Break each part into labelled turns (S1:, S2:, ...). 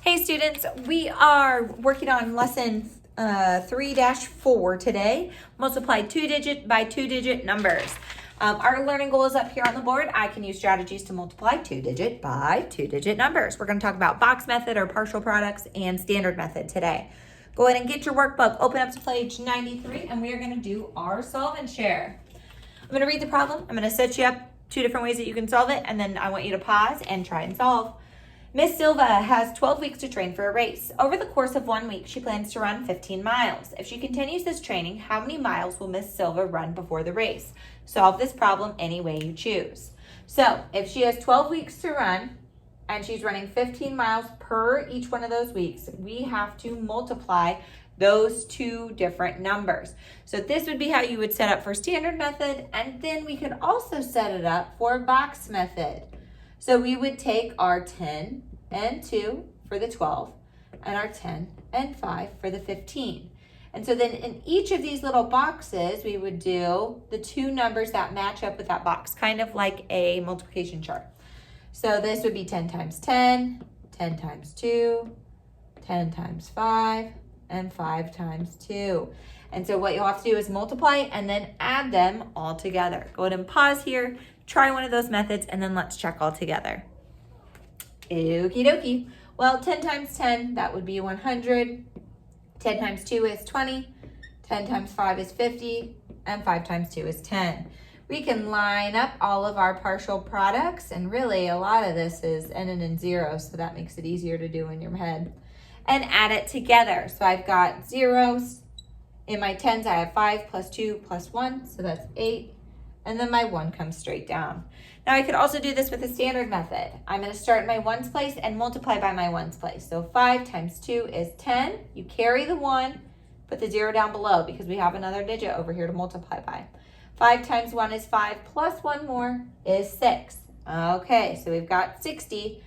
S1: Hey students, we are working on lesson 3-4 today. Multiply 2-digit by 2-digit numbers. Our learning goal is up here on the board. I can use strategies to multiply 2-digit by 2-digit numbers. We're going to talk about box method or partial products and standard method today. Go ahead and get your workbook. Open up to page 93 and we are going to do our solve and share. I'm going to read the problem. I'm going to set you up 2 different ways that you can solve it, and then I want you to pause and try and solve. Miss Silva has 12 weeks to train for a race. Over the course of 1 week, she plans to run 15 miles. If she continues this training, how many miles will Miss Silva run before the race? Solve this problem any way you choose. So if she has 12 weeks to run and she's running 15 miles per each one of those weeks, we have to multiply those 2 different numbers. So this would be how you would set up for standard method, and then we could also set it up for box method. So we would take our 10 and 2 for the 12 and our 10 and 5 for the 15. And so then in each of these little boxes, we would do the 2 numbers that match up with that box, kind of like a multiplication chart. So this would be 10 times 10, 10 times 2, 10 times 5, and 5 times 2. And so what you'll have to do is multiply and then add them all together. Go ahead and pause here. Try one of those methods, and then let's check all together. Okie dokie. Well, 10 times 10, that would be 100. 10 times 2 is 20. 10 times 5 is 50. And 5 times 2 is 10. We can line up all of our partial products, and really a lot of this is ending in 0, so that makes it easier to do in your head. And add it together. So I've got zeros. In my 10s, I have 5 plus 2 plus 1, so that's 8. And then my 1 comes straight down. Now I could also do this with a standard method. I'm going to start in my ones place and multiply by my ones place. So 5 times 2 is 10. You carry the 1, put the 0 down below because we have another digit over here to multiply by. 5 times 1 is 5 plus 1 more is 6. Okay, so we've got 60.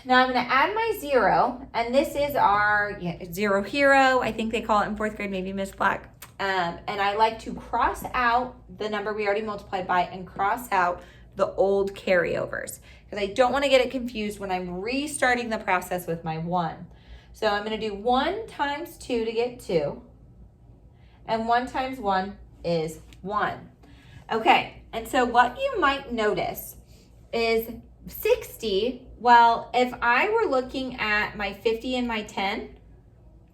S1: Now I'm going to add my 0, and this is our 0 hero. I think they call it in 4th grade, maybe Miss Black. And I like to cross out the number we already multiplied by and cross out the old carryovers because I don't want to get it confused when I'm restarting the process with my 1. So I'm going to do 1 times 2 to get 2, and 1 times 1 is 1. Okay, and so what you might notice is 60, well, if I were looking at my 50 and my 10,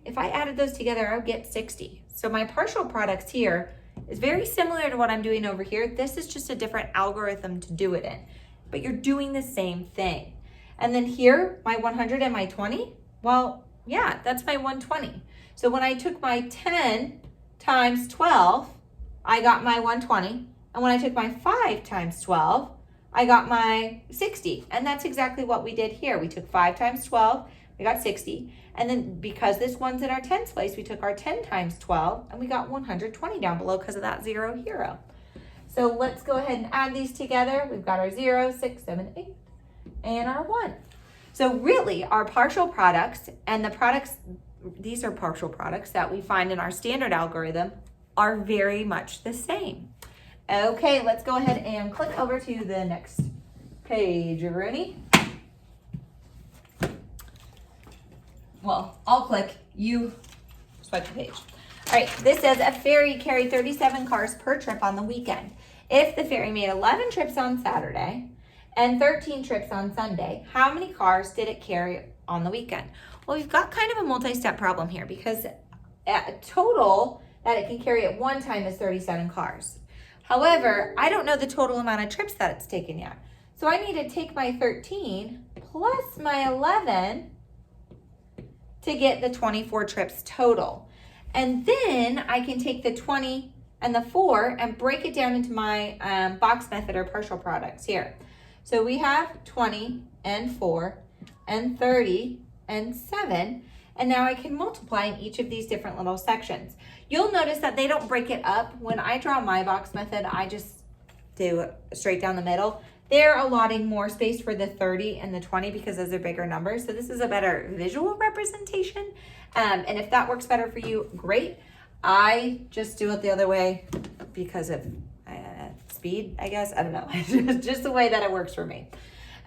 S1: if I added those together, I would get 60. So my partial products here is very similar to what I'm doing over here. This is just a different algorithm to do it in, but you're doing the same thing. And then here, my 100 and my 20, well, yeah, that's my 120. So when I took my 10 times 12, I got my 120. And when I took my 5 times 12, I got my 60. And that's exactly what we did here. We took 5 times 12, we got 60. And then because this one's in our tens place, we took our 10 times 12 and we got 120 down below because of that 0 hero. So let's go ahead and add these together. We've got our 0, 6, 7, 8, and our 1. So really our partial products and the products, these are partial products that we find in our standard algorithm, are very much the same. Okay, let's go ahead and click over to the next page, Rooney. Well, I'll click, you swipe the page. All right, this says a ferry carried 37 cars per trip on the weekend. If the ferry made 11 trips on Saturday and 13 trips on Sunday, how many cars did it carry on the weekend? Well, we've got kind of a multi-step problem here because a total that it can carry at one time is 37 cars. However, I don't know the total amount of trips that it's taken yet. So I need to take my 13 plus my 11 to get the 24 trips total. And then I can take the 20 and the 4 and break it down into my box method or partial products here. So we have 20 and 4 and 30 and 7. And now I can multiply in each of these different little sections. You'll notice that they don't break it up. When I draw my box method, I just do it straight down the middle. They're allotting more space for the 30 and the 20 because those are bigger numbers. So this is a better visual representation. And if that works better for you, great. I just do it the other way because of speed, I guess. I don't know. Just the way that it works for me.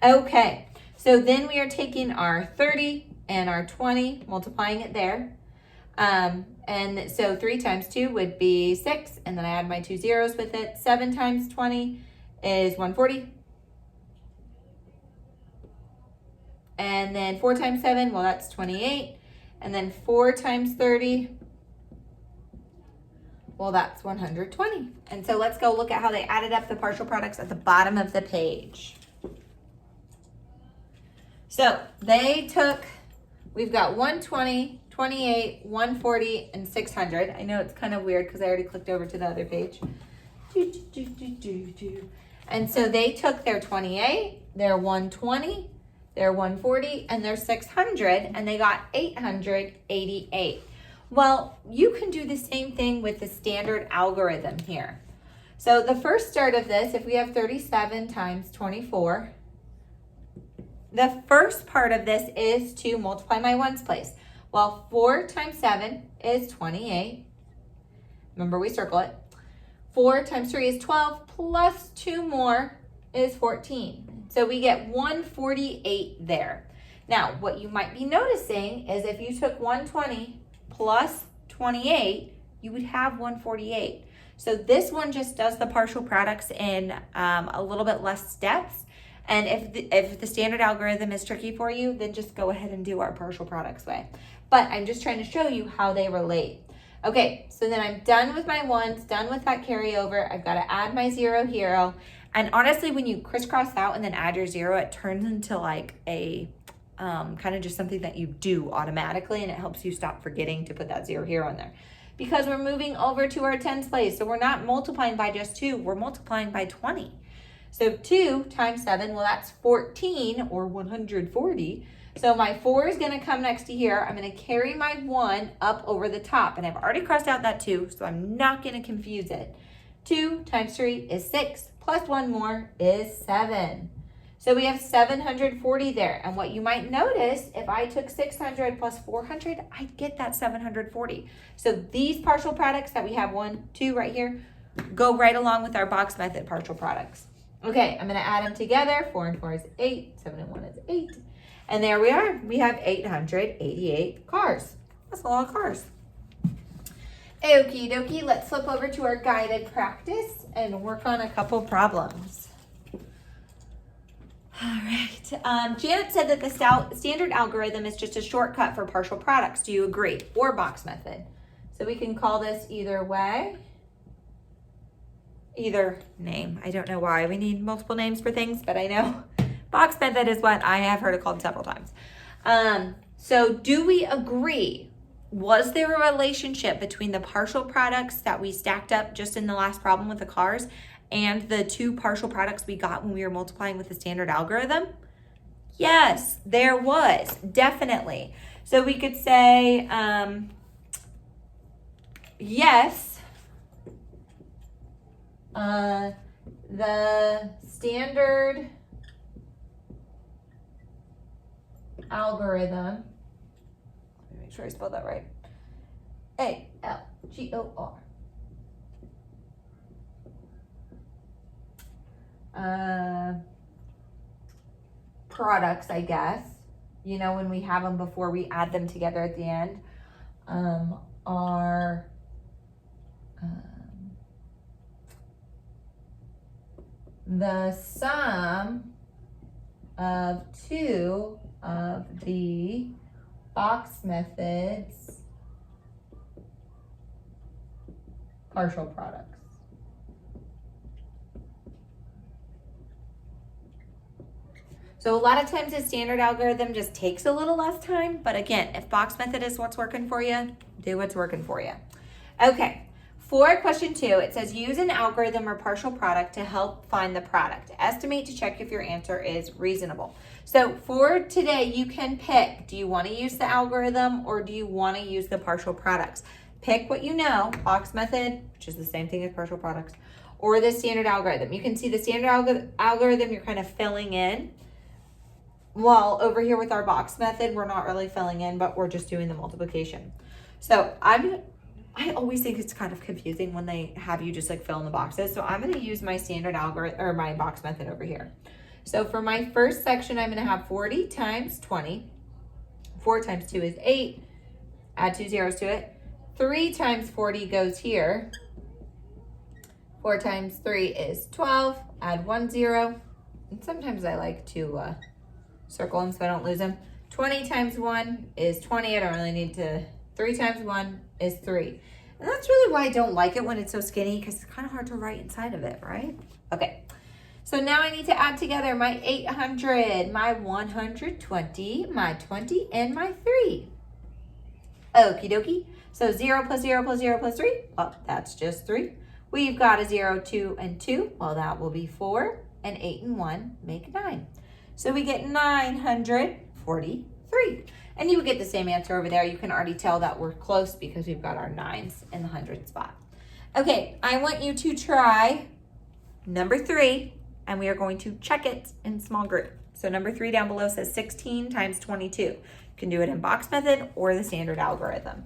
S1: Okay. So then we are taking our 30 and our 20, multiplying it there. And so 3 times 2 would be 6, and then I add my 2 zeros with it. 7 times 20 is 140. And then 4 times 7, well, that's 28. And then 4 times 30, well, that's 120. And so let's go look at how they added up the partial products at the bottom of the page. So they took, we've got 120, 28, 140, and 600. I know it's kind of weird because I already clicked over to the other page. And so they took their 28, their 120, their 140, and their 600, and they got 888. Well, you can do the same thing with the standard algorithm here. So the first start of this, if we have 37 times 24, the first part of this is to multiply my ones place. Well, 4 times 7 is 28. Remember, we circle it. 4 times 3 is 12, plus 2 more is 14. So we get 148 there. Now, what you might be noticing is if you took 120 plus 28, you would have 148. So this one just does the partial products in a little bit less steps. And if the standard algorithm is tricky for you, then just go ahead and do our partial products way. But I'm just trying to show you how they relate. Okay, so then I'm done with my ones, done with that carryover. I've got to add my 0 here. And honestly, when you crisscross out and then add your 0, it turns into like a kind of just something that you do automatically, and it helps you stop forgetting to put that 0 here on there. Because we're moving over to our tens place, so we're not multiplying by just 2, we're multiplying by 20. So 2 times 7, well, that's 14 or 140. So my 4 is going to come next to here. I'm going to carry my 1 up over the top. And I've already crossed out that 2, so I'm not going to confuse it. 2 times 3 is 6, plus 1 more is 7. So we have 740 there. And what you might notice, if I took 600 plus 400, I'd get that 740. So these partial products that we have 1, 2 right here, go right along with our box method partial products. Okay, I'm going to add them together. 4 and 4 is 8. 7 and 1 is 8. And there we are. We have 888 cars. That's a lot of cars. Okie dokie. Let's flip over to our guided practice and work on a couple problems. All right. Janet said that the standard algorithm is just a shortcut for partial products. Do you agree? Or box method. So we can call this either way. Either name. I don't know why we need multiple names for things, but I know box method is what I have heard it called several times. So do we agree? Was there a relationship between the partial products that we stacked up just in the last problem with the cars and the 2 partial products we got when we were multiplying with the standard algorithm? Yes, there was, definitely. So we could say, yes, the standard algorithm, let me make sure I spelled that right, ALGOR, products, I guess, you know, when we have them before we add them together at the end, are the sum of 2 of the box method's partial products. So a lot of times the standard algorithm just takes a little less time, but again, if box method is what's working for you, do what's working for you. Okay. For question 2, it says use an algorithm or partial product to help find the product. Estimate to check if your answer is reasonable. So for today, you can pick, do you want to use the algorithm or do you want to use the partial products? Pick what you know, box method, which is the same thing as partial products, or the standard algorithm. You can see the standard algorithm you're kind of filling in. Well, over here with our box method, we're not really filling in, but we're just doing the multiplication. So I always think it's kind of confusing when they have you just like fill in the boxes. So I'm going to use my standard algorithm or my box method over here. So for my first section, I'm going to have 40 times 20. 4 times 2 is 8. Add 2 zeros to it. 3 times 40 goes here. 4 times 3 is 12. Add 1 0. And sometimes I like to circle them so I don't lose them. 20 times 1 is 20. I don't really need to. 3 times 1 is 3. And that's really why I don't like it when it's so skinny, because it's kind of hard to write inside of it, right? Okay. So now I need to add together my 800, my 120, my 20, and my 3. Okie dokie. So 0 plus 0 plus 0 plus 3. Well, that's just 3. We've got a 0, 2, and 2. Well, that will be 4. And 8 and 1 make 9. So we get 943. And you would get the same answer over there. You can already tell that we're close because we've got our 9s in the 100 spot. Okay, I want you to try number 3, and we are going to check it in small group. So number 3 down below says 16 times 22. You can do it in box method or the standard algorithm.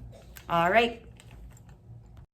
S1: All right,